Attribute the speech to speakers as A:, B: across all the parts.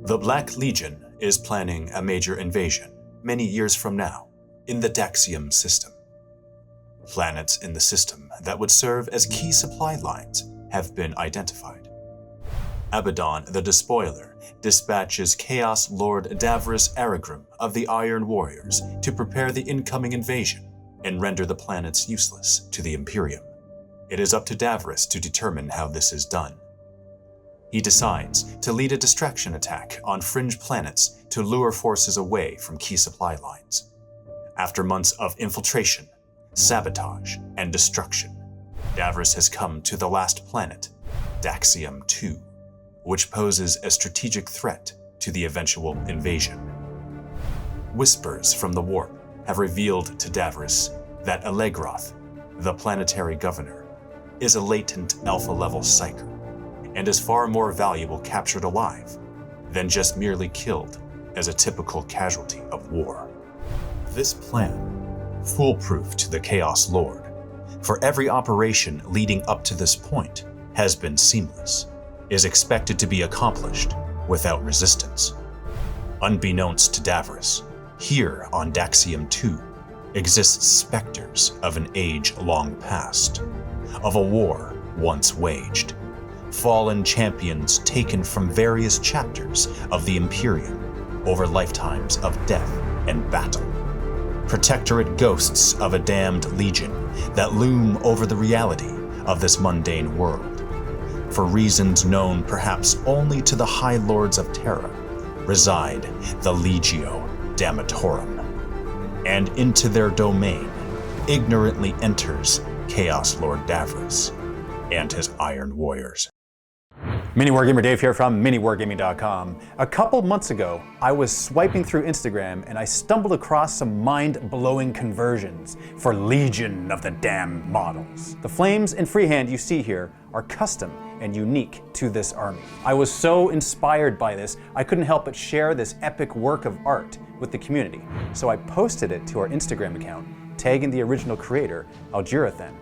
A: The Black Legion is planning a major invasion many years from now in the Daxium system. Planets in the system that would serve as key supply lines have been identified. Abaddon the Despoiler dispatches Chaos Lord Davrus of the Iron Warriors to prepare the incoming invasion and render the planets useless to the Imperium. It is up to Davrus to determine how this is done. He decides to lead a distraction attack on fringe planets to lure forces away from key supply lines. After months of infiltration, sabotage, and destruction, Davrus has come to the last planet, Daxium II, which poses a strategic threat to the eventual invasion. Whispers from the warp have revealed to Davrus that Allegroth, the planetary governor, is a latent alpha-level psyker, and is far more valuable captured alive than just merely killed as a typical casualty of war. This plan, foolproof to the Chaos Lord, for every operation leading up to this point has been seamless, is expected to be accomplished without resistance. Unbeknownst to Davrus, here on Daxium II exists specters of an age-long past, of a war once waged, fallen champions taken from various chapters of the Imperium over lifetimes of death and battle, protectorate ghosts of a damned legion that loom over the reality of this mundane world. For reasons known perhaps only to the High Lords of Terra, reside the Legio Damnatorum, and into their domain ignorantly enters Chaos Lord Davrus and his Iron Warriors.
B: MiniWarGamer Dave here from MiniWarGaming.com. A couple months ago, I was swiping through Instagram and I stumbled across some mind-blowing conversions for Legion of the Damned models. The flames and freehand you see here are custom and unique to this army. I was so inspired by this, I couldn't help but share this epic work of art with the community. So I posted it to our Instagram account, tagging the original creator, Algirathan,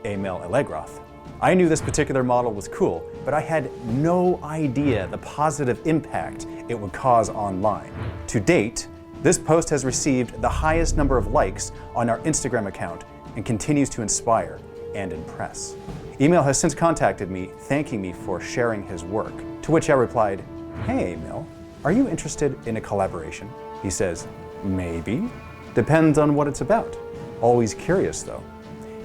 B: Emil Allegroth. I knew this particular model was cool, but I had no idea the positive impact it would cause online. To date, this post has received the highest number of likes on our Instagram account and continues to inspire and impress. Emil has since contacted me, thanking me for sharing his work, to which I replied, "Hey Emil, are you interested in a collaboration?" He says, "Maybe. Depends on what it's about. Always curious though."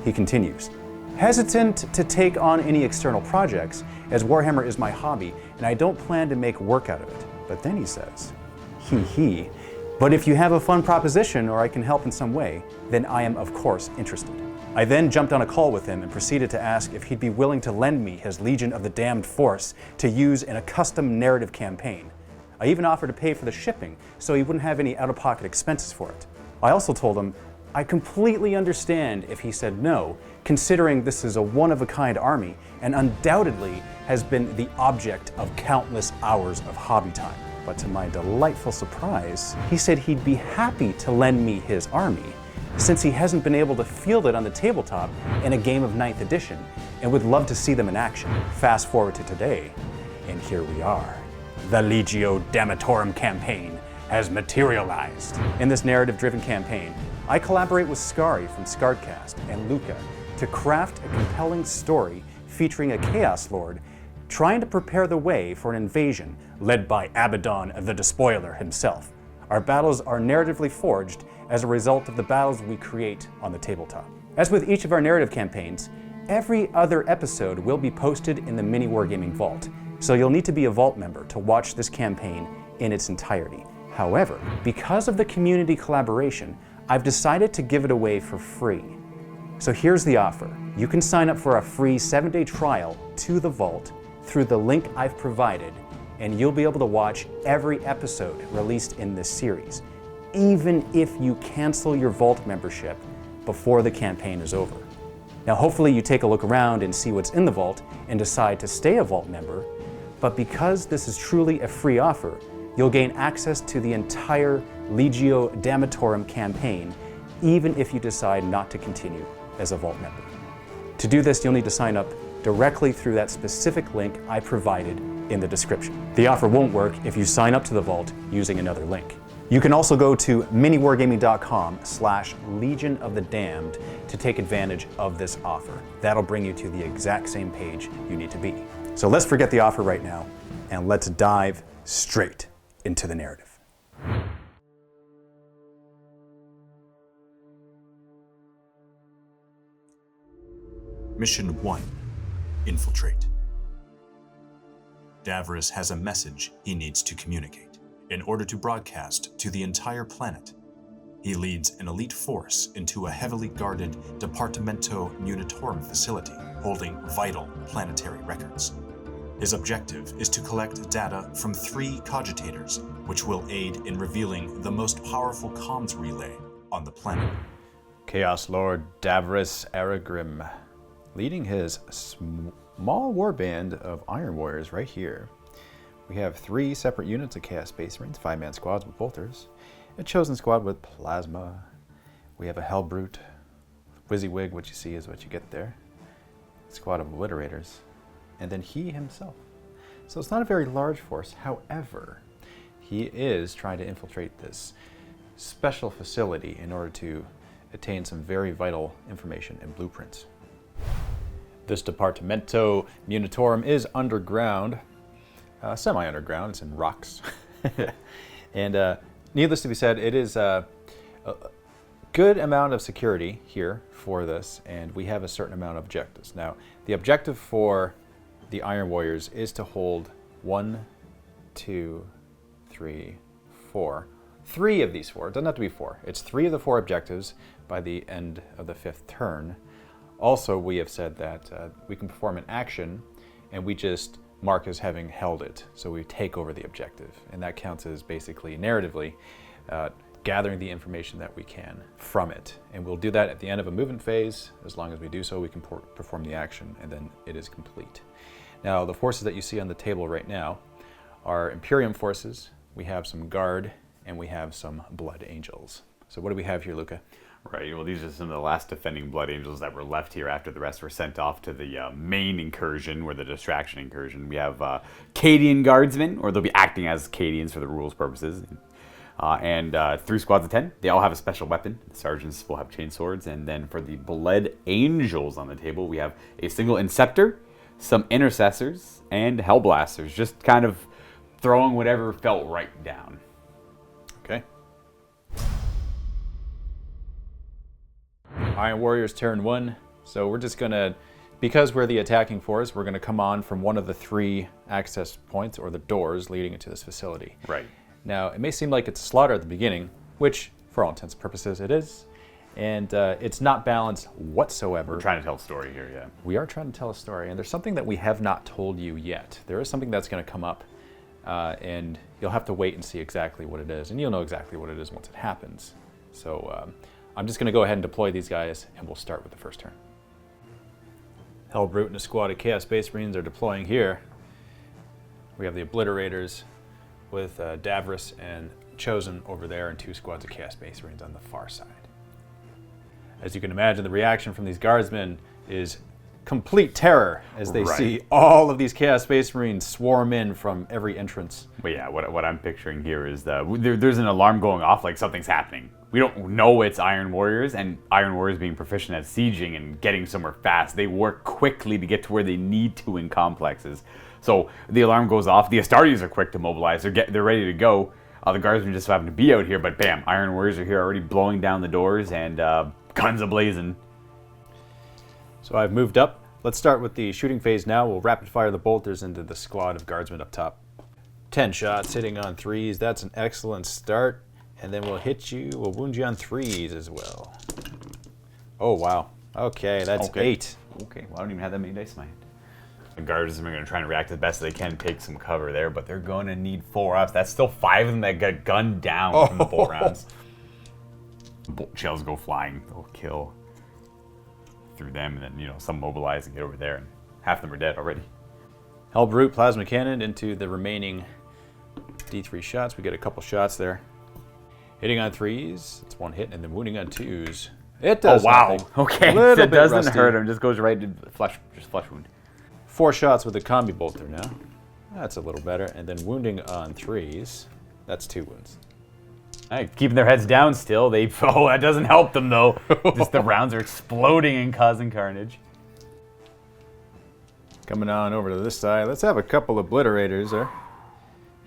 B: He continues, "Hesitant to take on any external projects, as Warhammer is my hobby and I don't plan to make work out of it." But then he says, "Hee, but if you have a fun proposition or I can help in some way, then I am of course interested." I then jumped on a call with him and proceeded to ask if he'd be willing to lend me his Legion of the Damned force to use in a custom narrative campaign. I even offered to pay for the shipping so he wouldn't have any out-of-pocket expenses for it. I also told him I completely understand if he said no, considering this is a one-of-a-kind army and undoubtedly has been the object of countless hours of hobby time. But to my delightful surprise, he said he'd be happy to lend me his army, since he hasn't been able to field it on the tabletop in a game of 9th edition and would love to see them in action. Fast forward to today, and here we are. The Legio Damnatorum campaign has materialized. In this narrative-driven campaign, I collaborate with Skari from Scarredcast and Luca to craft a compelling story featuring a Chaos Lord trying to prepare the way for an invasion led by Abaddon the Despoiler himself. Our battles are narratively forged as a result of the battles we create on the tabletop. As with each of our narrative campaigns, every other episode will be posted in the MiniWarGaming Vault, so you'll need to be a Vault member to watch this campaign in its entirety. However, because of the community collaboration, I've decided to give it away for free. So here's the offer. You can sign up for a free 7-day trial to the Vault through the link I've provided, and you'll be able to watch every episode released in this series, even if you cancel your Vault membership before the campaign is over. Now hopefully you take a look around and see what's in the Vault and decide to stay a Vault member, but because this is truly a free offer, you'll gain access to the entire Legio Damnatorum campaign, even if you decide not to continue as a Vault member. To do this, you'll need to sign up directly through that specific link I provided in the description. The offer won't work if you sign up to the vault using another link. You can also go to miniwargaming.com/Legion of the Damned to take advantage of this offer. That'll bring you to the exact same page you need to be. So let's forget the offer right now, and let's dive straight into the narrative.
A: Mission 1. Infiltrate. Davrus has a message he needs to communicate in order to broadcast to the entire planet. He leads an elite force into a heavily guarded Departmento Munitorum facility holding vital planetary records. His objective is to collect data from 3 cogitators, which will aid in revealing the most powerful comms relay on the planet.
B: Chaos Lord Davrus Aragrim, leading his small warband of Iron Warriors right here. We have 3 separate units of Chaos Space Marines, 5-man squads with bolters, a chosen squad with plasma. We have a Hellbrute, WYSIWYG, what you see is what you get there. A squad of obliterators, and then he himself. So it's not a very large force. However, he is trying to infiltrate this special facility in order to attain some very vital information and blueprints. This Departmento Munitorum is underground, semi-underground, it's in rocks. And needless to be said, it is a good amount of security here for this, and we have a certain amount of objectives. Now, the objective for the Iron Warriors is to hold 1, 2, 3, 4. 3 of these 4, it doesn't have to be 4. It's 3 of the 4 objectives by the end of the 5th turn. Also, we have said that we can perform an action and we just mark as having held it. So we take over the objective, and that counts as basically narratively gathering the information that we can from it. And we'll do that at the end of a movement phase. As long as we do so, we can perform the action, and then it is complete. Now, the forces that you see on the table right now are Imperium Forces, we have some Guard, and we have some Blood Angels. So what do we have here, Luca?
C: Right, well, these are some of the last defending Blood Angels that were left here after the rest were sent off to the main incursion, or the distraction incursion. We have Cadian Guardsmen, or they'll be acting as Cadians for the rules purposes. And 3 squads of 10, they all have a special weapon. The sergeants will have chainswords. And then for the Blood Angels on the table, we have a single Inceptor, some Intercessors, and Hellblasters, just kind of throwing whatever felt right down.
B: Okay. Iron Warriors turn 1, so we're just gonna, because we're the attacking force, we're gonna come on from one of the 3 access points, or the doors, leading into this facility.
C: Right.
B: Now, it may seem like it's a slaughter at the beginning, which, for all intents and purposes, it is, and it's not balanced whatsoever.
C: We're trying to tell a story here, yeah.
B: We are trying to tell a story, and there's something that we have not told you yet. There is something that's gonna come up, and you'll have to wait and see exactly what it is, and you'll know exactly what it is once it happens. So, I'm just going to go ahead and deploy these guys, and we'll start with the first turn. Hellbrute and a squad of Chaos Space Marines are deploying here. We have the Obliterators with Davrus and Chosen over there, and 2 squads of Chaos Space Marines on the far side. As you can imagine, the reaction from these Guardsmen is complete terror as they see all of these Chaos Space Marines swarm in from every entrance.
C: But yeah, what I'm picturing here is there's an alarm going off, like something's happening. We don't know it's Iron Warriors, and Iron Warriors being proficient at sieging and getting somewhere fast, they work quickly to get to where they need to in complexes. So the alarm goes off, the Astartes are quick to mobilize, they're ready to go. The Guardsmen just happen to be out here, but bam, Iron Warriors are here already blowing down the doors and guns a-blazing.
B: So I've moved up. Let's start with the shooting phase now. We'll rapid fire the bolters into the squad of Guardsmen up top. 10 shots hitting on 3s, that's an excellent start. And then we'll wound you on 3s as well. Oh, wow. Okay, that's 8.
C: Okay, well, I don't even have that many dice in my hand. The Guardsmen are going to try and react the best they can, take some cover there, but they're going to need 4 ups. That's still 5 of them that got gunned down from the bolt rounds. Bolt shells go flying. They'll kill through them, and then, some mobilize and get over there, and half of them are dead already.
B: Hellbrute Plasma Cannon into the remaining D3 shots. We get a couple shots there. Hitting on 3s, it's 1 hit, and then wounding on 2s. It does.
C: Oh, wow.
B: Nothing.
C: Okay,
B: It
C: doesn't
B: rusty.
C: hurt him, just goes right to flesh wound.
B: 4 shots with the combi bolter now. That's a little better. And then wounding on 3s. That's 2 wounds.
C: All right, keeping their heads down still. Oh, that doesn't help them though. Just the rounds are exploding and causing carnage.
B: Coming on over to this side. Let's have a couple obliterators there.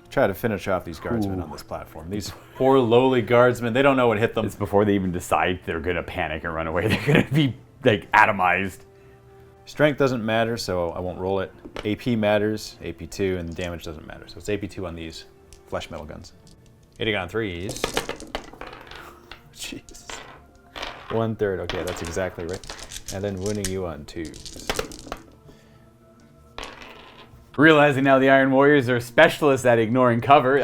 B: Try to finish off these guardsmen on this platform. These poor lowly guardsmen, they don't know what hit them.
C: It's before they even decide they're gonna panic and run away. They're gonna be like atomized.
B: Strength doesn't matter, so I won't roll it. AP matters, AP2, and the damage doesn't matter. So it's AP2 on these flesh metal guns. Hitting on 3s. Jesus. 1/3, okay, that's exactly right. And then wounding you on 2s.
C: Realizing now the Iron Warriors are specialists at ignoring cover,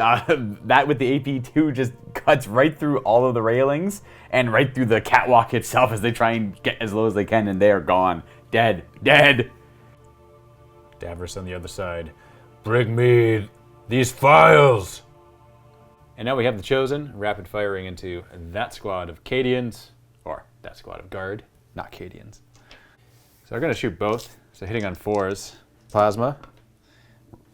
C: that with the AP2 just cuts right through all of the railings and right through the catwalk itself as they try and get as low as they can, and they are gone. Dead. Dead.
B: Davrus on the other side. Bring me these files! And now we have the Chosen, rapid firing into that squad of Cadians, or that squad of Guard, not Cadians. So we're going to shoot both. So hitting on 4s. Plasma.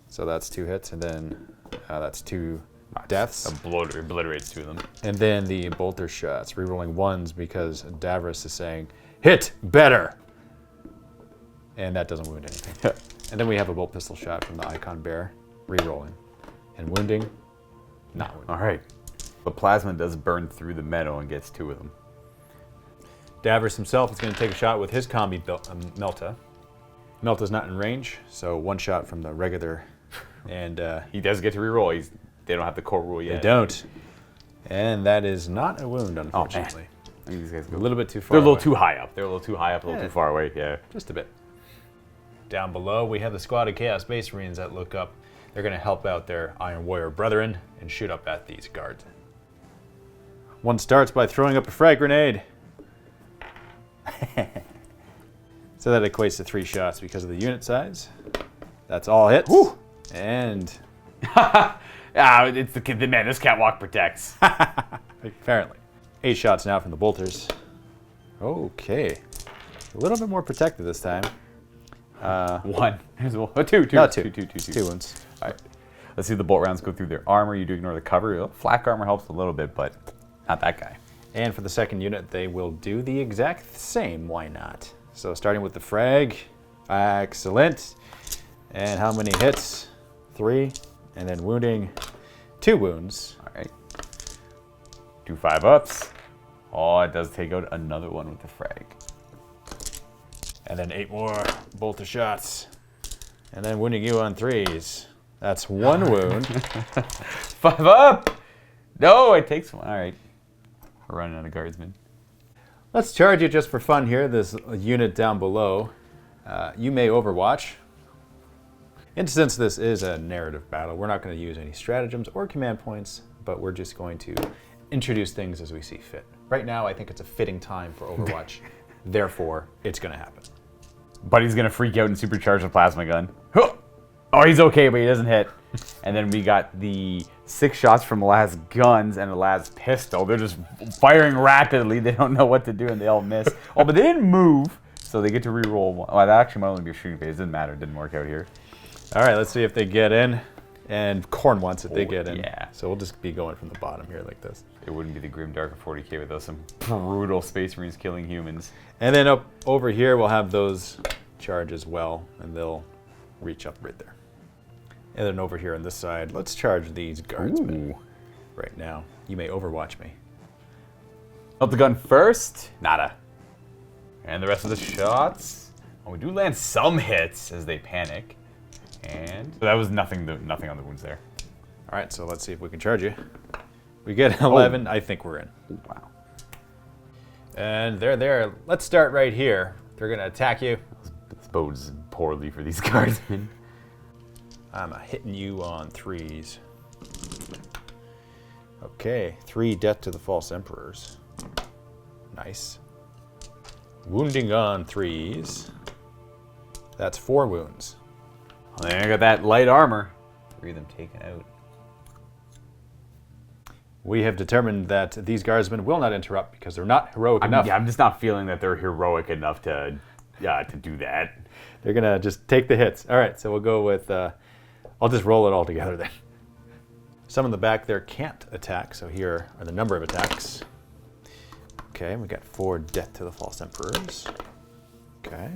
B: So that's 2 hits, and then that's 2 deaths.
C: Obliterates 2 of them.
B: And then the bolter shots, rerolling 1s because Davrus is saying, hit better! And that doesn't wound anything. And then we have a bolt pistol shot from the Icon Bear, rerolling. And wounding, not wounding.
C: All right. The plasma does burn through the metal and gets 2 of them.
B: Davrus himself is going to take a shot with his combi Melta. Melta's not in range, so 1 shot from the regular. And
C: he does get to reroll. They don't have the core rule yet.
B: They don't. And that is not a wound, unfortunately.
C: I think these guys go
B: A little bit too far
C: They're a little
B: away.
C: too high up. They're a little too high up, a little too far away, yeah.
B: Just a bit. Down below, we have the squad of Chaos Space Marines that look up. They're going to help out their Iron Warrior brethren and shoot up at these guards. One starts by throwing up a frag grenade. So that equates to 3 shots because of the unit size. That's all hits.
C: Woo!
B: And
C: it's the man. This catwalk protects.
B: apparently 8 shots now from the bolters. Okay, a little bit more protected this time.
C: 1. There's a 2.
B: No, 2.
C: 2
B: 2 wounds.
C: All right. Let's see if the bolt rounds go through their armor. You do ignore the cover. Flak armor helps a little bit, but not that guy.
B: And for the second unit, they will do the exact same. Why not? So starting with the frag. Excellent. And how many hits? 3. And then wounding 2 wounds.
C: All right. 2 5-ups. Oh, it does take out another one with the frag.
B: And then 8 more bolter shots. And then wounding you on 3s. That's 1 wound.
C: 5 up! No, it takes 1. All right. We're running out of guardsmen.
B: Let's charge you just for fun here, this unit down below. You may overwatch. And since this is a narrative battle, we're not going to use any stratagems or command points, but we're just going to introduce things as we see fit. Right now, I think it's a fitting time for Overwatch. Therefore, it's going to happen.
C: Buddy's going to freak out and supercharge the plasma gun. Oh, he's okay, but he doesn't hit. And then we got the 6 shots from Laz's guns and Laz's pistol. They're just firing rapidly. They don't know what to do, and they all miss. Oh, but they didn't move, so they get to re-roll 1. Oh, that actually might only be a shooting phase. It didn't matter. It didn't work out here.
B: All right, let's see if they get in. And Korn wants it, they get in.
C: Yeah.
B: So we'll just be going from the bottom here like this.
C: It wouldn't be the grim dark of 40k without some brutal Space Marines killing humans.
B: And then up over here, we'll have those charge as well, and they'll reach up right there. And then over here on this side, let's charge these guardsmen right now. You may overwatch me.
C: Up the gun first. Nada. And the rest of the shots. Oh, we do land some hits as they panic. And that was nothing on the wounds there.
B: All right, so let's see if we can charge you. We get 11. I think we're in.
C: Wow.
B: And they're there. Let's start right here. They're going to attack you.
C: This bodes poorly for these guardsmen.
B: I'm hitting you on 3s. Okay, 3 death to the false emperors. Nice. Wounding on 3s. That's 4 wounds.
C: Well, there I got that light armor. 3 of them taken out.
B: We have determined that these guardsmen will not interrupt because they're not heroic enough.
C: Yeah, I'm just not feeling that they're heroic enough to do that.
B: They're gonna just take the hits. All right, so we'll go with, I'll just roll it all together then. Some in the back there can't attack, so here are the number of attacks. Okay, we got 4 Death to the False Emperors. Okay.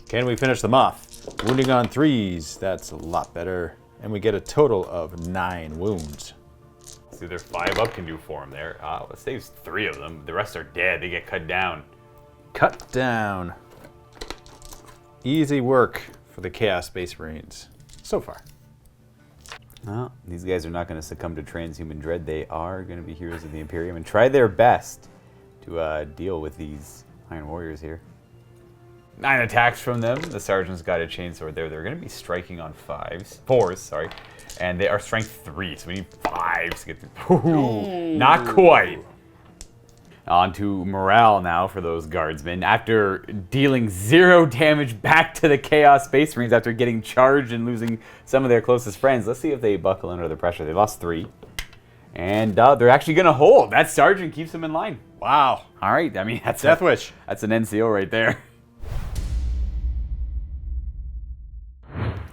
B: Can we finish them off? Wounding on 3s, that's a lot better. And we get a total of 9 wounds.
C: See, there's 5 up can do for him there. It saves 3 of them. The rest are dead. They get cut down.
B: Cut down. Easy work for the Chaos Space Marines so far.
C: Well, these guys are not going to succumb to transhuman dread. They are going to be heroes of the Imperium and try their best to deal with these Iron Warriors here. 9 attacks from them. The Sergeant's got a chainsword there. They're going to be striking on 4s, sorry. And they are strength 3, so we need 5s to get through. Ooh, not quite. On to morale now for those guardsmen. After dealing 0 damage back to the Chaos Space Marines after getting charged and losing some of their closest friends, let's see if they buckle under the pressure. They lost 3. And they're actually going to hold. That Sergeant keeps them in line.
B: Wow.
C: All right, I mean, that's
B: Death Wish.
C: That's an NCO right there.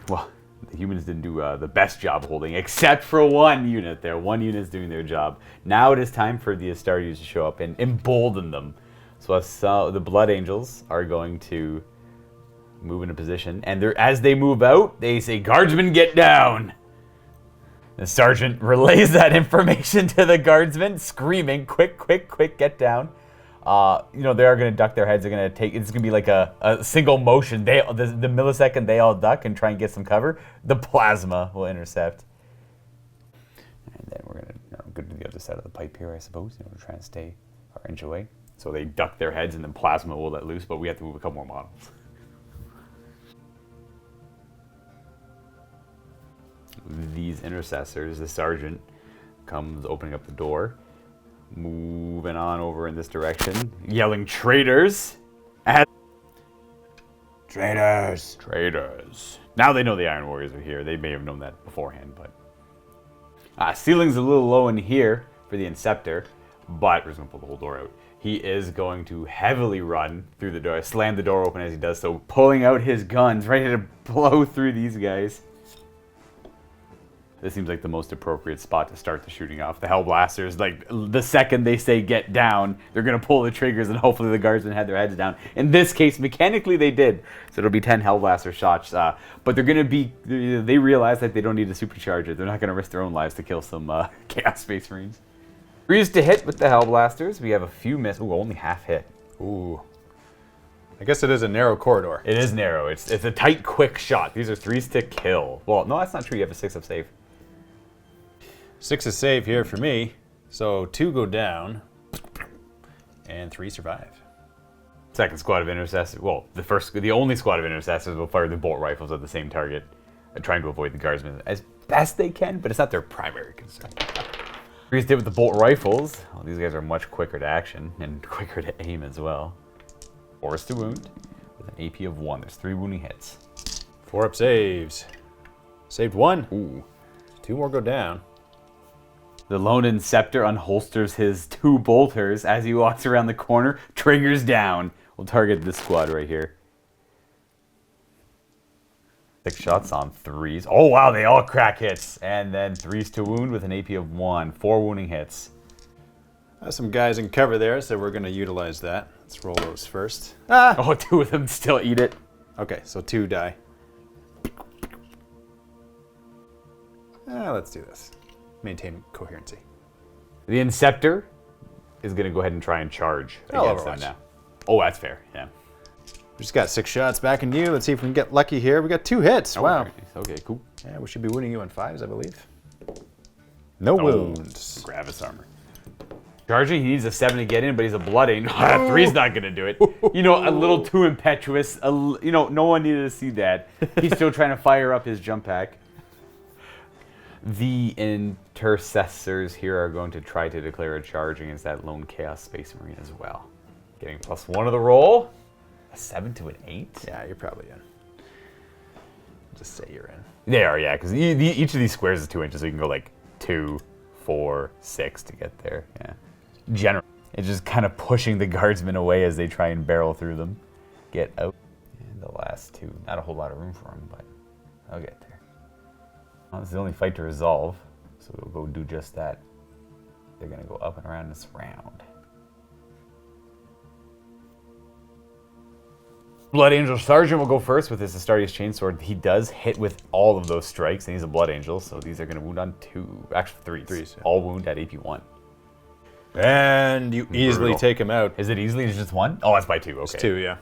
C: Well, the humans didn't do the best job holding, except for 1 unit there. 1 unit is doing their job. Now it is time for the Astartes to show up and embolden them. So the Blood Angels are going to move into position, and as they move out, they say, "Guardsmen, get down!" The Sergeant relays that information to the Guardsmen, screaming, "Quick, quick, quick, get down!" You know, they are going to duck their heads. They're going to take, it's going to be like a single motion. The millisecond they all duck and try and get some cover, the plasma will intercept. And then we're going to go to the other side of the pipe here, I suppose. You know, we're trying to stay our inch away. So they duck their heads and then plasma will let loose, but we have to move a couple more models. These intercessors, the Sergeant comes opening up the door. Moving on over in this direction, yelling traitors at traitors. Traitors. Now they know the Iron Warriors are here. They may have known that beforehand, but ceiling's a little low in here for the Inceptor, but we're just gonna pull the whole door out. He is going to heavily run through the door, slam the door open as he does so, pulling out his guns, ready to blow through these guys. This seems like the most appropriate spot to start the shooting off. The Hellblasters, like, the second they say get down, they're going to pull the triggers and hopefully the Guardsmen had their heads down. In this case, mechanically they did. So it'll be 10 Hellblaster shots. But they're going to be, they realize that they don't need to supercharge it. They're not going to risk their own lives to kill some Chaos Space Marines. 3s to hit with the Hellblasters. We have a few miss. Ooh, only half hit.
B: Ooh. I guess it is a narrow corridor.
C: It is narrow. It's a tight, quick shot. These are 3s to kill. Well, no, that's not true. You have a 6 of save.
B: 6 is save here for me, so 2 go down, and 3 survive.
C: Second squad of intercessors, well, the only squad of intercessors will fire the bolt rifles at the same target, trying to avoid the Guardsmen as best they can, but it's not their primary concern. 3s did with the bolt rifles. Well, these guys are much quicker to action, and quicker to aim as well. 4s to wound, with an AP of 1. There's 3 wounding hits.
B: 4 up saves. Saved 1.
C: Ooh.
B: 2 more go down.
C: The lone Inceptor unholsters his 2 bolters as he walks around the corner, triggers down. We'll target this squad right here. 6 shots on 3s. Oh wow, they all crack hits. And then 3s to wound with an AP of 1. 4 wounding hits.
B: Some guys in cover there, so we're going to utilize that. Let's roll those first. Ah!
C: Oh, 2 of them still eat it.
B: Okay, so 2 die. Let's do this. Maintain coherency.
C: The Inceptor is going to go ahead and try and charge against them now. Oh, that's fair, yeah.
B: We just got 6 shots back in you. Let's see if we can get lucky here. We got 2 hits.
C: Oh,
B: wow.
C: Okay, cool.
B: Yeah, we should be wounding you on 5s, I believe. No wounds.
C: Gravis armor. Charging, he needs a 7 to get in, but he's a Blood Angel. 3's not going to do it. You know, a little too impetuous. You know, no one needed to see that. He's still trying to fire up his jump pack. The intercessors here are going to try to declare a charge against that lone Chaos Space Marine as well. Getting +1 of the roll. A 7 to an 8?
B: Yeah, you're probably in. Just say you're in.
C: They are, yeah, because each of these squares is 2 inches, so you can go like 2, 4, 6 to get there. Yeah. Generally, it's just kind of pushing the Guardsmen away as they try and barrel through them. Get out. And the last two. Not a whole lot of room for them, but I'll get there. Well, this is the only fight to resolve, so we'll go do just that. They're going to go up and around this round. Blood Angel Sergeant will go first with his Astartes Chainsword. He does hit with all of those strikes, and he's a Blood Angel, so these are going to wound on 2. Actually, 3.
B: Threes, yeah.
C: All wound at AP 1.
B: And you easily
C: Brutal.
B: take him out.
C: Is it easily? It's just 1? Oh, that's by 2. Okay.
B: It's 2, yeah.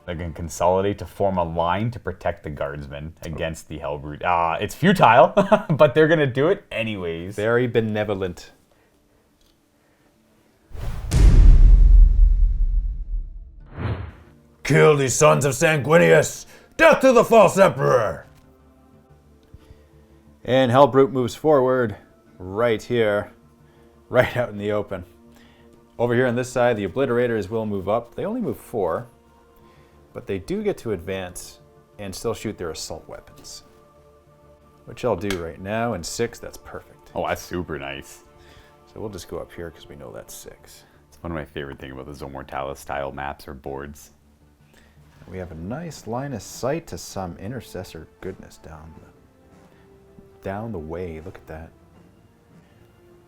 C: They're going to consolidate to form a line to protect the guardsmen against the Hellbrute. It's futile, but they're going to do it anyways.
B: Very benevolent. Kill these sons of Sanguinius! Death to the false emperor! And Hellbrute moves forward right here, right out in the open. Over here on this side, the Obliterators will move up. They only move 4, but they do get to advance and still shoot their assault weapons. Which I'll do right now, and 6, that's perfect.
C: Oh, that's super nice.
B: So we'll just go up here because we know that's 6.
C: It's one of my favorite things about the Zone Mortalis style maps or boards.
B: We have a nice line of sight to some intercessor goodness down the way. Look at that.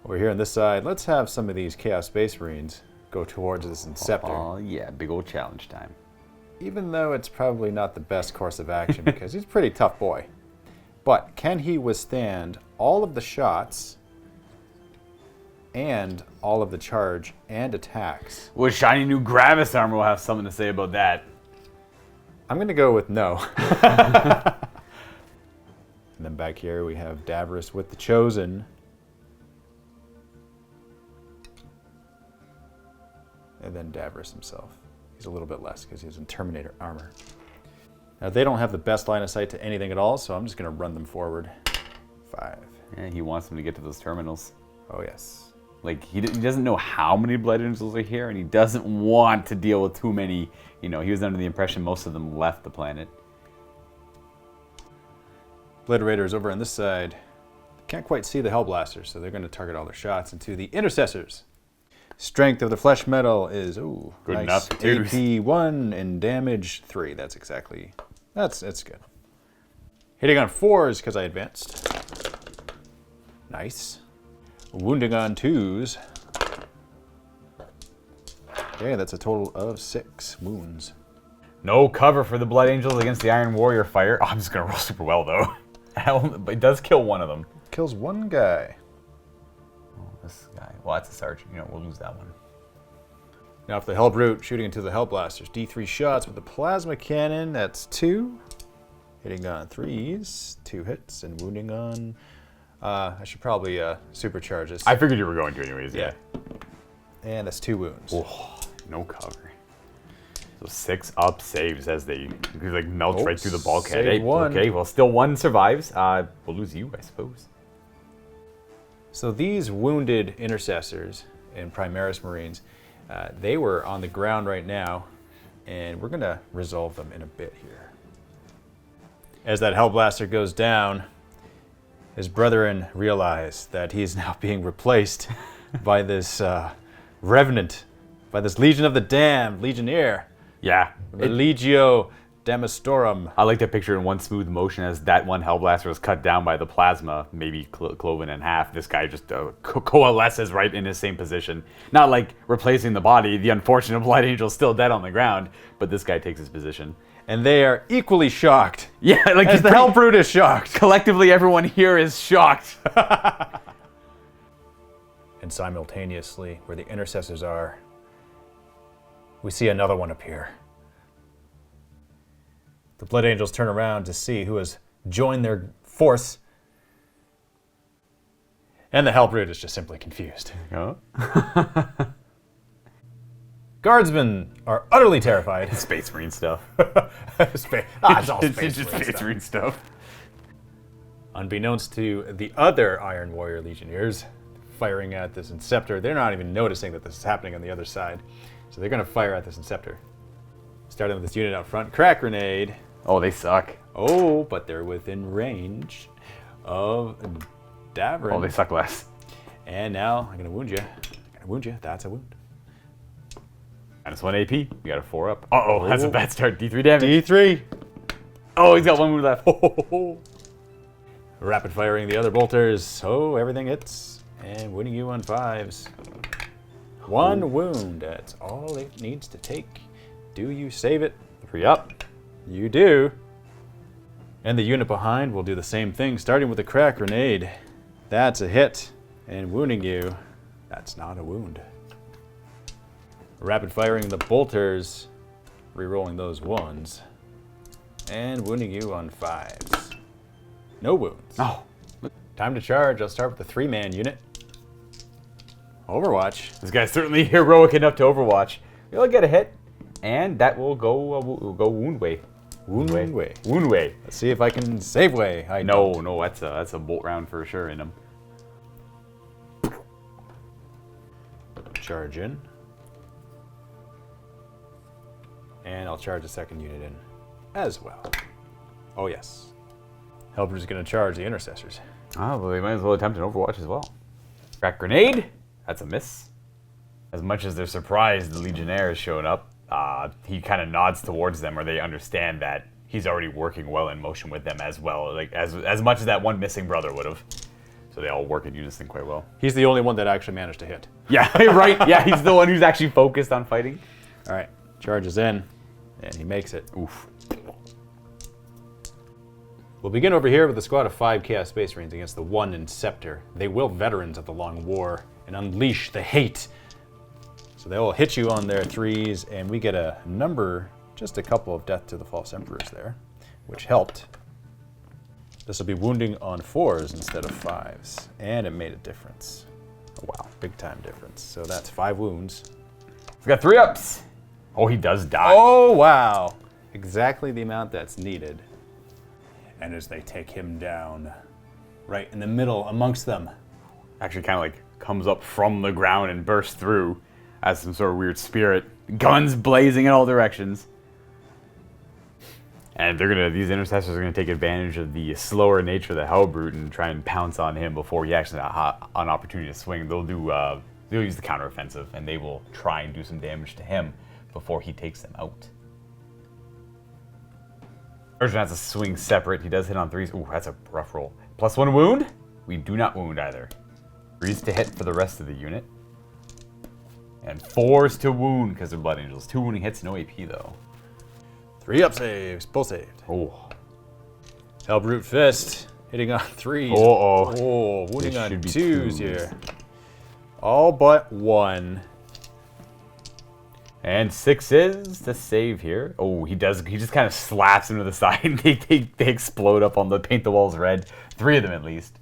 B: Over here on this side, let's have some of these Chaos Space Marines go towards this Inceptor.
C: Oh yeah, big old challenge time.
B: Even though it's probably not the best course of action because he's a pretty tough boy. But can he withstand all of the shots and all of the charge and attacks?
C: Well, shiny new Gravis armor will have something to say about that.
B: I'm going to go with no. And then back here we have Davrus with the Chosen. And then Davrus himself. He's a little bit less because he's in Terminator armor. Now they don't have the best line of sight to anything at all, so I'm just going to run them forward. 5.
C: Yeah, he wants them to get to those terminals.
B: Oh yes.
C: Like, he doesn't know how many Blood Angels are here, and he doesn't want to deal with too many. You know, he was under the impression most of them left the planet.
B: Obliterators over on this side. Can't quite see the Hellblasters, so they're going to target all their shots into the Intercessors. Strength of the Flesh Metal is, ooh,
C: Good
B: nice.
C: enough, too.
B: AP 1 and damage 3. That's exactly, that's good. Hitting on 4s because I advanced. Nice. Wounding on 2s. Okay, that's a total of 6 wounds.
C: No cover for the Blood Angels against the Iron Warrior fire. Oh, I'm just going to roll super well, though. But it does kill one of them.
B: Kills one guy.
C: Oh, this guy. Well, that's a sergeant. You know, we'll lose that one.
B: Now for the Hellbrute, shooting into the Hellblasters. D3 shots with the Plasma Cannon. That's 2. Hitting on 3s. 2 hits. And wounding on... I should probably supercharge this.
C: I figured you were going to anyways, yeah.
B: And that's 2 wounds.
C: Oh, no cover. So 6 up saves as they like melts right through the bulkhead.
B: Save 1.
C: Okay, well, still 1 survives. We'll lose you, I suppose.
B: So these wounded Intercessors and Primaris Marines, they were on the ground right now, and we're going to resolve them in a bit here. As that Hellblaster goes down, his brethren realize that he's now being replaced by this Revenant, by this Legion of the Damned, Legionnaire.
C: Yeah.
B: The Legio Damnatorum.
C: I like that picture in one smooth motion as that one Hellblaster was cut down by the plasma, maybe cloven in half. This guy just coalesces right in his same position. Not like replacing the body. The unfortunate Blood Angel's still dead on the ground, but this guy takes his position.
B: And they are equally shocked.
C: Yeah, like
B: as the Hellbrute is shocked.
C: Collectively, everyone here is shocked.
B: And simultaneously, where the Intercessors are, we see another one appear. The Blood Angels turn around to see who has joined their force. And the Hellbrute is just simply confused.
C: Oh.
B: Guardsmen are utterly terrified.
C: Space Marine stuff.
B: It's all
C: It's
B: Space
C: just
B: Marine
C: Space
B: stuff.
C: Marine stuff.
B: Unbeknownst to the other Iron Warrior Legionnaires firing at this Inceptor, they're not even noticing that this is happening on the other side. So they're going to fire at this Inceptor. Starting with this unit out front. Crack Grenade.
C: Oh, they suck.
B: Oh, but they're within range of Davrin.
C: Oh, they suck less.
B: And now I'm going to wound you. I'm going to wound you. That's a wound.
C: -1 AP. We got a 4 up. Uh-oh, that's a bad start. D3 damage.
B: D3.
C: Oh, he's got 1 wound left.
B: Rapid firing the other bolters. Oh, everything hits. And winning you on 5s. 1 wound. That's all it needs to take. Do you save it?
C: 3 up.
B: You do. And the unit behind will do the same thing, starting with a crack grenade. That's a hit. And wounding you. That's not a wound. Rapid firing the bolters. Rerolling those 1s. And wounding you on 5s. No wounds.
C: Oh.
B: Time to charge. I'll start with the 3-man unit. Overwatch.
C: This guy's certainly heroic enough to Overwatch. He'll get a hit, and that will go wound way.
B: Wound way.
C: Wound way.
B: Let's see if I can save way.
C: No, that's a bolt round for sure in him.
B: Charge in. And I'll charge the 2nd unit in as well. Oh yes. Helper's gonna charge the intercessors.
C: Oh, well, they might as well attempt an Overwatch as well. Crack grenade. That's a miss. As much as they're surprised the Legionnaire has shown up, he kind of nods towards them, or they understand that he's already working well in motion with them as well, like as much as that one missing brother would have. So they all work in unison quite well.
B: He's the only one that actually managed to hit.
C: Yeah, right. Yeah, he's the one who's actually focused on fighting.
B: All right, charges in, and he makes it.
C: Oof.
B: We'll begin over here with a squad of 5 Chaos Space Marines against the 1 in Scepter. They will veterans of the Long War and unleash the hate. So they will hit you on their 3s, and we get a number, just a couple of Death to the False Emperors there, which helped. This will be wounding on 4s instead of 5s, and it made a difference. Oh, wow, big time difference. So that's 5 wounds.
C: He's got 3 ups. Oh, he does die.
B: Oh, wow. Exactly the amount that's needed. And as they take him down, right in the middle amongst them.
C: Actually kind of like comes up from the ground and bursts through as some sort of weird spirit. Guns blazing in all directions. And these intercessors are gonna take advantage of the slower nature of the Hellbrute and try and pounce on him before he actually has an opportunity to swing. They'll use the counteroffensive, and they will try and do some damage to him before he takes them out. Urgent has to swing separate. He does hit on 3s. Ooh, that's a rough roll. +1 wound. We do not wound either. 3s to hit for the rest of the unit. And 4s to wound because they're Blood Angels. 2 wounding hits, no AP though.
B: 3 up saves, both saved.
C: Oh.
B: Hellbrute Fist, hitting on 3s.
C: Oh,
B: wounding on
C: should be
B: 2s here. All but 1.
C: And 6s to save here. Oh, he just kind of slaps him to the side and they explode up on the paint the walls red. 3 of them at least.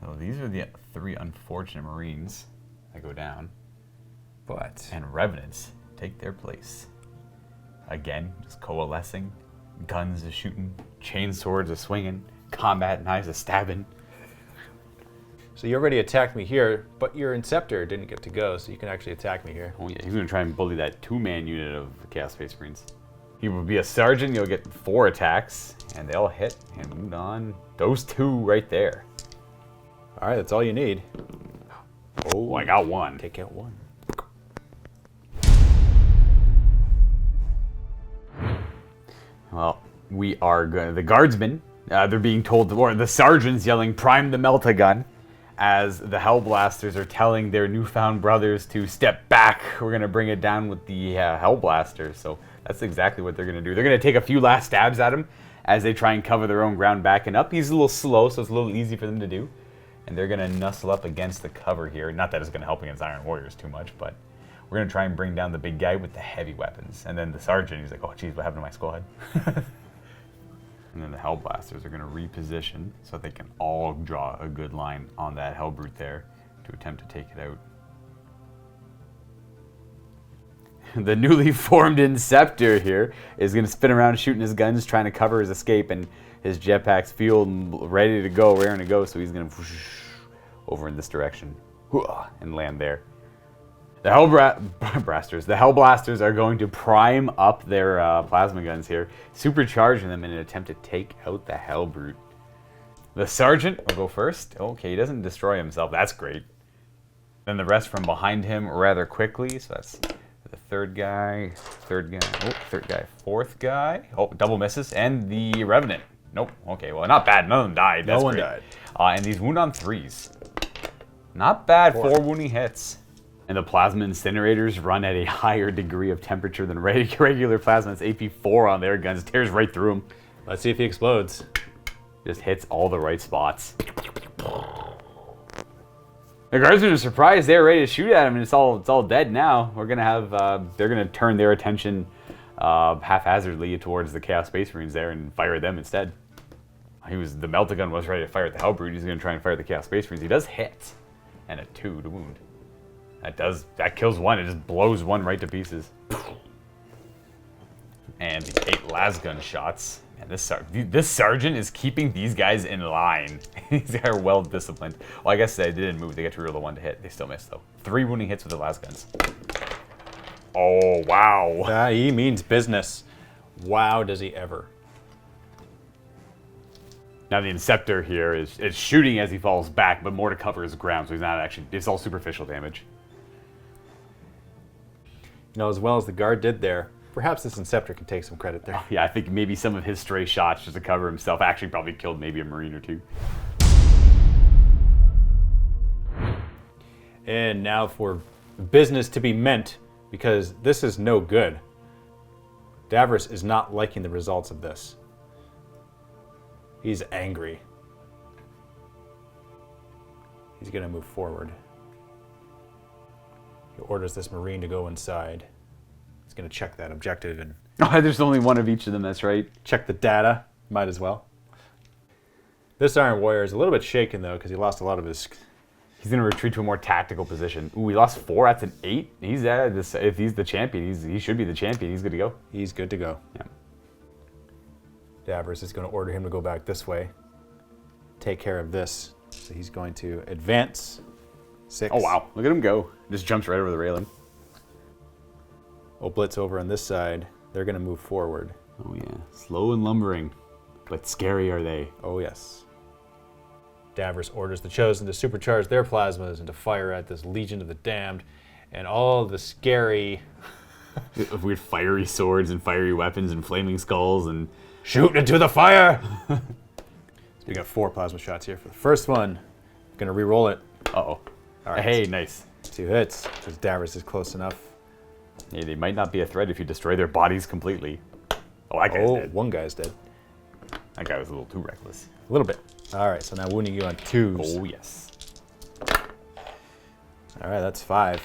C: So these are the 3 unfortunate Marines that go down. And Revenants take their place. Again, just coalescing. Guns are shooting. Chainswords are swinging. Combat knives are stabbing.
B: So you already attacked me here, but your Inceptor didn't get to go, so you can actually attack me here.
C: Oh yeah, he's gonna try and bully that 2-man unit of Chaos Space Marines. He will be a sergeant, you'll get 4 attacks, and they'll hit and wound on those 2 right there.
B: All right, that's all you need.
C: Oh, I got 1.
B: Take out 1.
C: Well, we are good. The guardsmen, they're being told, or the sergeant's yelling, "Prime the Melt-A-Gun," as the Hellblasters are telling their newfound brothers to step back. We're going to bring it down with the Hellblasters. So that's exactly what they're going to do. They're going to take a few last stabs at him as they try and cover their own ground backing up. He's a little slow, so it's a little easy for them to do. And they're going to nuzzle up against the cover here. Not that it's going to help against Iron Warriors too much, but we're going to try and bring down the big guy with the heavy weapons. And then the sergeant, he's like, oh, geez, what happened to my squad? And then the Hellblasters are going to reposition so they can all draw a good line on that Hellbrute there to attempt to take it out. The newly formed Inceptor here is going to spin around shooting his guns, trying to cover his escape, and his jetpack's fueled, ready to go, raring to go, so he's going to over in this direction and land there. The Hellblasters are going to prime up their plasma guns here, supercharging them in an attempt to take out the Hellbrute. The Sergeant will go first. Okay, he doesn't destroy himself. That's great. Then the rest from behind him rather quickly, so that's The third guy, fourth guy. Oh, double misses. And the Revenant. Nope. Okay, well, not bad. None of them died. That's
B: No one
C: great.
B: died.
C: And these wound on 3s. Not bad. 4 wounding hits. And the plasma incinerators run at a higher degree of temperature than regular plasma. It's AP4 on their guns. Tears right through them.
B: Let's see if he explodes.
C: Just hits all the right spots. The guardsmen are surprised. They're ready to shoot at him, and it's all dead now. We're gonna have they're gonna turn their attention haphazardly towards the Chaos Space Marines there and fire them instead. The Meltagun was ready to fire at the Hellbrood. He's gonna try and fire at the Chaos Space Marines. He does hit, and a 2 to wound. That kills one. It just blows one right to pieces. And the 8 lasgun shots. And this sergeant is keeping these guys in line. These guys are well disciplined. Well, I guess they didn't move. They get to reroll the 1 to hit. They still missed though. 3 wounding hits with the lasguns. Oh wow!
B: He means business. Wow, does he ever?
C: Now the Inceptor here is shooting as he falls back, but more to cover his ground, so he's not actually. It's all superficial damage.
B: You know, as well as the guard did there, perhaps this Inceptor can take some credit there.
C: Yeah, I think maybe some of his stray shots just to cover himself actually probably killed maybe a Marine or 2.
B: And now for business to be meant, because this is no good. Davrus is not liking the results of this. He's angry. He's going to move forward. He orders this Marine to go inside. He's going to check that objective and
C: Oh, there's only one of each of them, that's right.
B: check the data. Might as well. This Iron Warrior is a little bit shaken, though, because he lost a lot of his...
C: He's going to retreat to a more tactical position. Ooh, he lost 4. That's an 8. If he's the champion, he should be the champion. He's good to go.
B: He's good to go.
C: Yeah.
B: Davrus is going to order him to go back this way. Take care of this. So he's going to advance. 6.
C: Oh, wow. Look at him go. Just jumps right over the railing.
B: We'll blitz over on this side. They're going to move forward.
C: Oh, yeah. Slow and lumbering. But scary are they.
B: Oh, yes. Davrus orders the Chosen to supercharge their plasmas and to fire at this Legion of the Damned and all the scary...
C: Weird fiery swords and fiery weapons and flaming skulls and...
B: Shoot into the fire! So we got 4 plasma shots here for the first one. Gonna re-roll it.
C: Uh-oh.
B: All right.
C: Hey, nice.
B: 2 hits, because Davrus is close enough.
C: Hey, they might not be a threat if you destroy their bodies completely. Oh, that guy's dead.
B: One guy's dead.
C: That guy was a little too reckless.
B: A little bit. All right, so now wounding you on 2s.
C: Oh, yes.
B: All right, that's 5.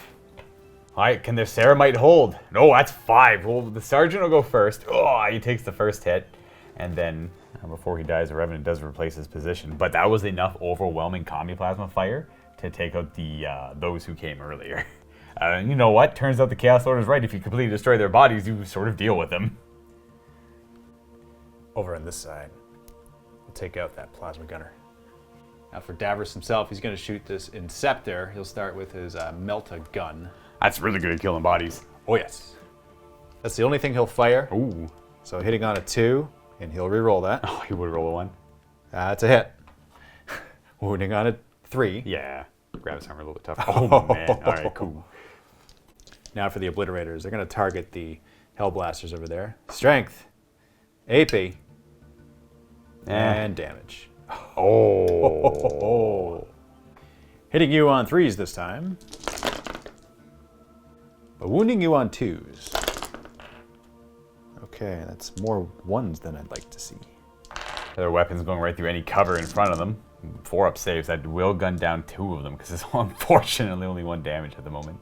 C: All right, can the Ceramite hold? No, that's 5. Well, the Sergeant will go first. Oh, he takes the first hit. And then, before he dies, the Revenant does replace his position. But that was enough overwhelming Commie Plasma fire to take out those who came earlier. You know what? Turns out the Chaos Lord is right. If you completely destroy their bodies, you sort of deal with them.
B: Over on this side, we'll take out that plasma gunner. Now for Davrus himself, he's going to shoot this Inceptor. He'll start with his Melta gun.
C: That's really good at killing bodies.
B: Oh yes. That's the only thing he'll fire.
C: Ooh.
B: So hitting on a 2, and he'll re-roll that.
C: Oh, he would roll a 1.
B: That's a hit. Wounding on a 3.
C: Yeah. Gravis armor a little bit tough. Oh, man. All right, cool.
B: Now for the Obliterators. They're going to target the Hellblasters over there. Strength. AP. And damage.
C: Oh.
B: Hitting you on 3s this time. But wounding you on 2s. Okay, that's more 1s than I'd like to see.
C: Their weapons going right through any cover in front of them. 4 up saves. That will gun down 2 of them because it's unfortunately only 1 damage at the moment.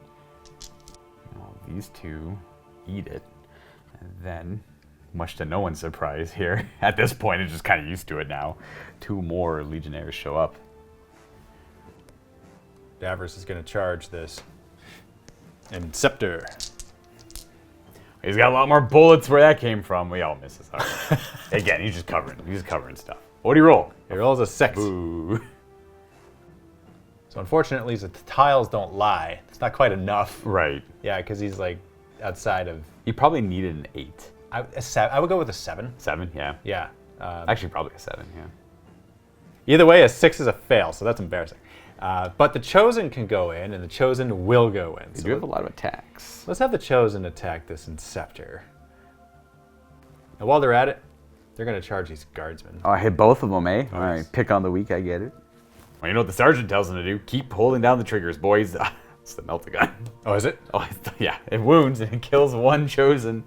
C: Now, these 2 eat it. And then, much to no one's surprise here, at this point it's just kind of used to it now. 2 more Legionnaires show up.
B: Davrus is going to charge this Inceptor.
C: He's got a lot more bullets where that came from. We all misses. All right. Again, he's just covering stuff. What do you roll?
B: He rolls a 6.
C: Ooh.
B: So unfortunately, the tiles don't lie. It's not quite enough.
C: Right.
B: Yeah, because he's like outside of...
C: He probably needed an 8.
B: I would go with a 7.
C: 7, yeah.
B: Yeah.
C: Actually, probably a 7, yeah.
B: Either way, a 6 is a fail, so that's embarrassing. But the Chosen can go in, and the Chosen will go in.
C: They do have a lot of attacks.
B: Let's have the Chosen attack this Inceptor. And while they're at it, they're going to charge these Guardsmen.
C: Oh, I hit both of them, eh?
B: Oh,
C: All right,
B: yes.
C: pick on the weak, I get it. Well, you know what the Sergeant tells them to do? Keep holding down the triggers, boys. It's the melt-a-gun.
B: Oh, is it?
C: Oh, yeah, it wounds and it kills one Chosen.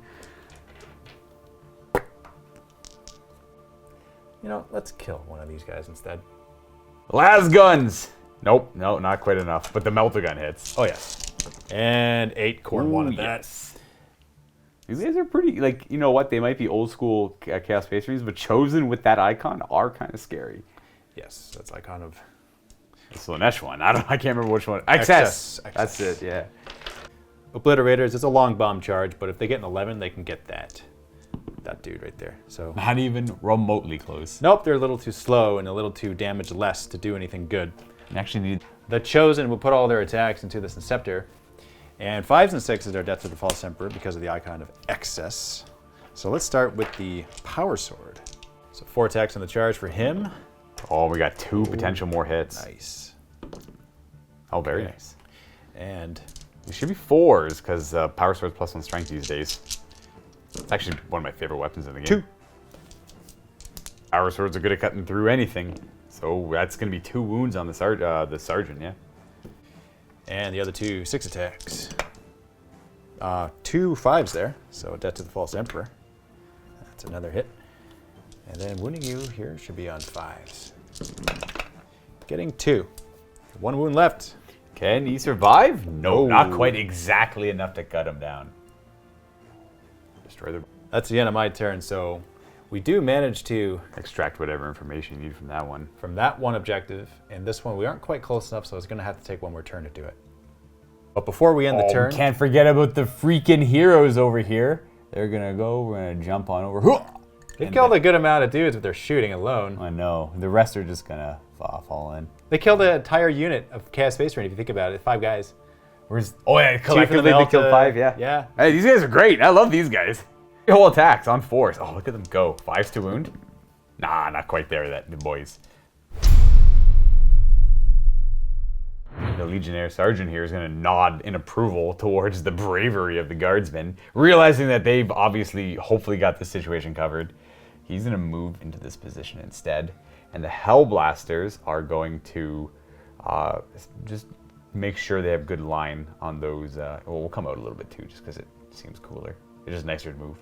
B: You know, let's kill one of these guys instead.
C: Las guns! Nope, no, not quite enough. But the melt-a-gun hits.
B: Oh, yes. And 8 core wanted that.
C: Yes. These guys are pretty, like, you know what? They might be old school Chaos Space Marines, but Chosen with that icon are kind of scary.
B: Yes, that's icon of...
C: It's the Slanesh one. I can't remember which one. Excess. That's it, yeah.
B: Obliterators, it's a long bomb charge, but if they get an 11, they can get that dude right there. So
C: Not even remotely close.
B: nope, they're a little too slow and a little too damage less to do anything good.
C: You actually need...
B: The Chosen will put all their attacks into this Inceptor. And 5s and 6s are Death to the False Emperor because of the icon of excess. So let's start with the Power Sword. So 4 attacks on the charge for him.
C: Oh, we got 2 potential more hits.
B: Nice.
C: Oh, very
B: Okay.
C: nice.
B: And
C: It should be 4s because Power Sword's +1 strength these days. It's actually one of my favorite weapons in the game.
B: 2.
C: Power Swords are good at cutting through anything. So that's going to be 2 wounds on the Sergeant, yeah.
B: And the other 2 6 attacks. 2 5s there. So Death to the False Emperor. That's another hit. And then wounding you here should be on 5s. Getting 2. 1 wound left.
C: Can he survive? No,
B: Oh.
C: not quite exactly enough to cut him down. Destroy the...
B: That's the end of my turn, so we do manage to,
C: Extract whatever information you need from that one.
B: from that one objective, and this one we aren't quite close enough, so it's going to have to take one more turn to do it. But before we end the turn...
C: Can't forget about the freaking heroes over here. They're gonna go, we're gonna jump on over.
B: They killed a good amount of dudes with their shooting alone.
C: I know. The rest are just gonna fall in.
B: They killed an entire unit of Chaos Space Marine, if you think about it. 5 guys.
C: Where's... Oh yeah,
B: 2 for the
C: collectively they
B: Delta.
C: killed 5, yeah.
B: Yeah.
C: Hey, these guys are great. I love these guys. Whole attacks on 4s. Oh, look at them go. 5s to wound? Nah, not quite there, the boys. The Legionnaire Sergeant here is going to nod in approval towards the bravery of the Guardsmen, realizing that they've obviously, hopefully got the situation covered. He's going to move into this position instead, and the Hellblasters are going to just make sure they have good line on those. Well, we'll come out a little bit too, just because it seems cooler. It's just nicer to move.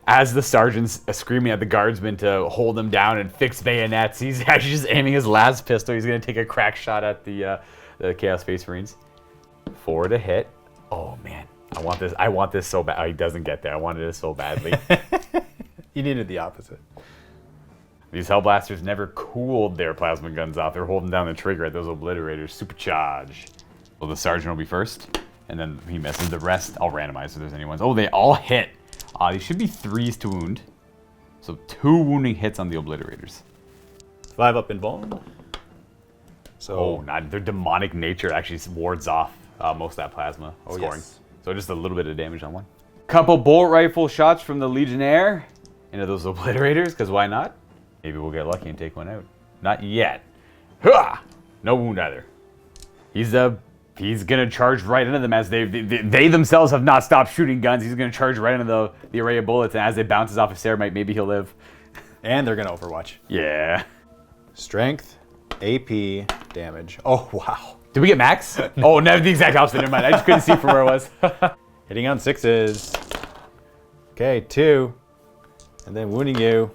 C: As the sergeant's screaming at the guardsmen to hold them down and fix bayonets, he's actually just aiming his last pistol. He's going to take a crack shot at the Chaos Space Marines. 4 to hit. Oh man, I want this so bad. Oh, he doesn't get there. I wanted it so badly.
B: You needed the opposite.
C: These Hellblasters never cooled their plasma guns off. They're holding down the trigger at those obliterators. Supercharge. Well, the sergeant will be first, and then he misses. The rest, I'll randomize if there's any ones. Oh, they all hit. These should be 3s to wound. So 2 wounding hits on the obliterators.
B: 5 up in vuln. So
C: Their demonic nature actually wards off most of that plasma scoring.
B: Yes.
C: So just a little bit of damage on one. Couple bolt rifle shots from the Legionnaire into those obliterators, because why not? Maybe we'll get lucky and take one out. Not yet. Hua! No wound either. He's gonna charge right into them as they themselves have not stopped shooting guns. He's gonna charge right into the array of bullets, and as it bounces off of Ceramite, maybe he'll live.
B: And they're going to Overwatch.
C: Yeah.
B: Strength, AP, damage. Oh, wow.
C: Did we get max? Oh, no, the exact opposite. Never mind. I just couldn't see from where it was.
B: Hitting on 6s. Okay, 2. And then wounding you.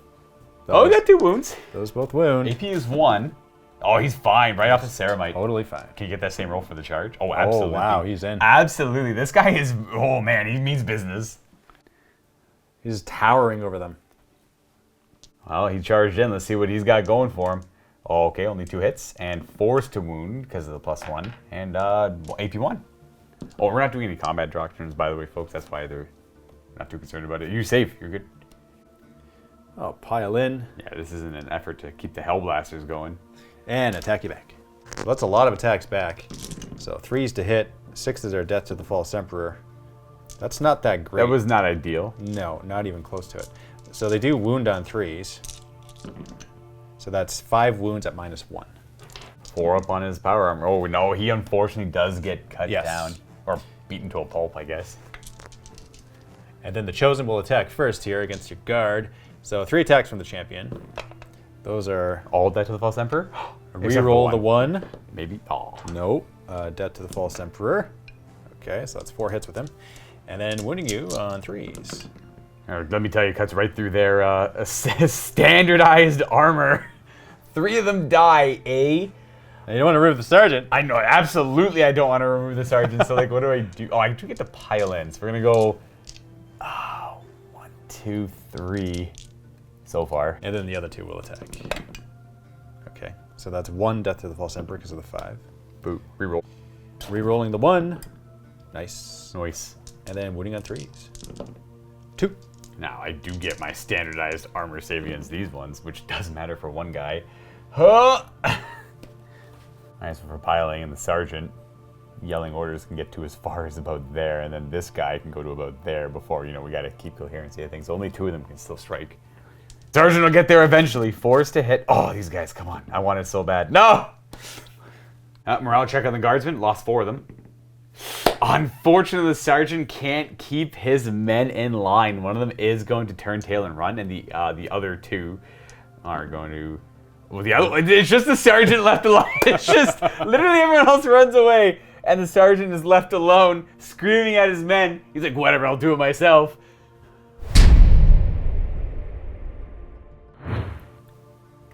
C: Oh, we got 2 wounds.
B: Those both wound.
C: AP is 1. Oh, he's fine. Right off the Ceramite.
B: Totally fine.
C: Can you get that same roll for the charge? Oh, absolutely.
B: Oh, wow, he's in.
C: Absolutely. This guy is... Oh, man, he means business.
B: He's towering over them.
C: Well, he charged in. Let's see what he's got going for him. Oh, okay, only 2 hits. And 4s to wound because of the +1. And AP 1. Oh, we're not doing any combat doctrines, by the way, folks. That's why they're not too concerned about it. You're safe. You're good.
B: Oh, pile in.
C: Yeah, this isn't an effort to keep the Hellblasters going.
B: And attack you back. So that's a lot of attacks back. So 3s to hit, 6s are Death to the False Emperor. That's not that great.
C: That was not ideal.
B: No, not even close to it. So they do wound on 3s. So that's 5 wounds at -1.
C: 4 up on his power armor. Oh no, he unfortunately does get cut
B: Yes.
C: down. Or beaten to a pulp, I guess.
B: And then the Chosen will attack first here against your guard. So 3 attacks from the champion. Those are
C: All dead to the False Emperor?
B: reroll the 1.
C: Maybe. Oh.
B: Nope. Debt to the False Emperor. Okay, so that's 4 hits with him. And then wounding you on 3s.
C: Let me tell you, it cuts right through their standardized armor. 3 of them die, eh?
B: Now, you don't want to remove the sergeant.
C: I know, absolutely I don't want to remove the sergeant, so like, what do I do? Oh, I do get to pile in, so we're gonna go, 1, 2, 3 so far.
B: And then the other 2 will attack. Okay, so that's 1 death to the False Emperor because of the 5.
C: Boo, reroll.
B: Rerolling the 1. Nice.
C: Nice.
B: And then wounding on 3s. 2.
C: Now, I do get my standardized armor save against these ones, which does matter for one guy. Huh! Nice one for piling, and the sergeant yelling orders can get to as far as about there, and then this guy can go to about there before, you know, we gotta keep coherency of things. Only 2 of them can still strike. Sergeant will get there eventually. 4s to hit. Oh, these guys, come on. I want it so bad. No! Morale check on the guardsmen. Lost 4 of them. Unfortunately, the sergeant can't keep his men in line. One of them is going to turn tail and run, and the other 2 are going to... Well, the other, it's just the sergeant left alone. It's just literally everyone else runs away, and the sergeant is left alone, screaming at his men. He's like, whatever, I'll do it myself.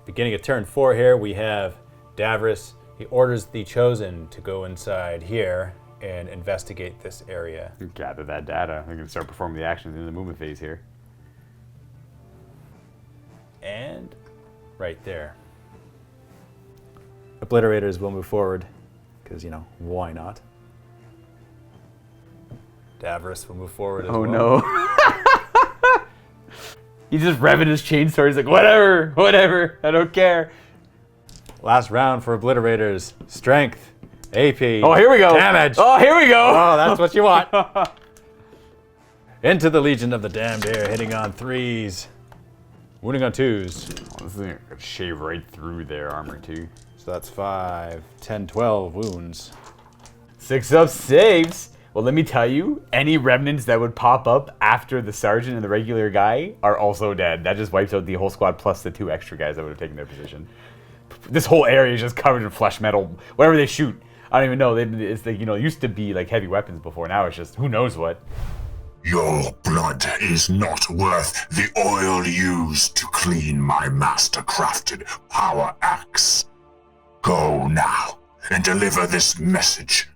B: Beginning of turn 4 here, we have Davrus. He orders the Chosen to go inside here and investigate this area.
C: Gather that data. We're going to start performing the actions in the movement phase here.
B: And right there. Obliterators will move forward, because, you know, why not? Davrus will move forward as well.
C: Oh no. He's just revving his chainsaw. He's like, whatever, whatever, I don't care.
B: Last round for Obliterators. Strength, AP.
C: Oh, here we go.
B: Damage.
C: Oh, here we go.
B: Oh, that's what you want. Into the Legion of the Damned here, hitting on 3s. Wounding on 2s.
C: Oh, this is going to shave right through their armor too.
B: So that's 5, 10, 12 wounds.
C: 6 up saves. Well, let me tell you, any remnants that would pop up after the sergeant and the regular guy are also dead. That just wipes out the whole squad plus the 2 extra guys that would have taken their position. This whole area is just covered in flesh metal. Whatever they shoot, I don't even know. It's like, you know, it used to be like heavy weapons before. Now it's just who knows what.
D: Your blood is not worth the oil used to clean my master-crafted power axe. Go now and deliver this message.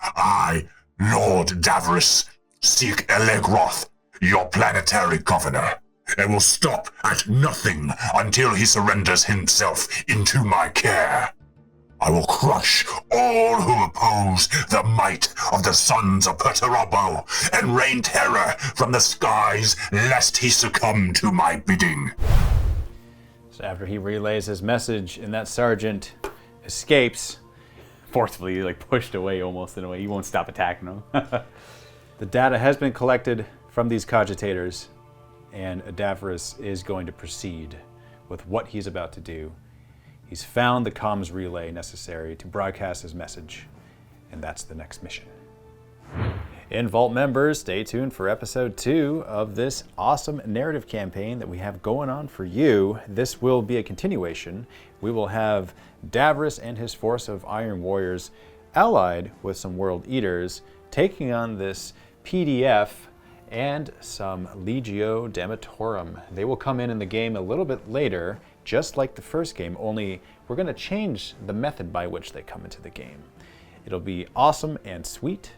D: I, Lord Davrus, seek Elegroth, your planetary governor, and will stop at nothing until he surrenders himself into my care. I will crush all who oppose the might of the sons of Perturabo and rain terror from the skies lest he succumb to my bidding.
B: So after he relays his message and that sergeant escapes,
C: Forcefully, like pushed away almost in a way. He won't stop attacking them.
B: the data has been collected from these cogitators, and Davrus is going to proceed with what he's about to do. He's found the comms relay necessary to broadcast his message, and that's the next mission. In Vault members, stay tuned for episode 2 of this awesome narrative campaign that we have going on for you. This will be a continuation. We will have Davrus and his force of Iron Warriors allied with some World Eaters, taking on this PDF and some Legio Damnatorum. They will come in the game a little bit later, just like the first game, only we're going to change the method by which they come into the game. It'll be awesome and sweet.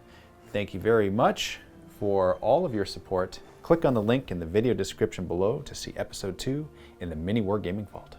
B: Thank you very much for all of your support. Click on the link in the video description below to see episode 2 in the MiniWarGaming Vault.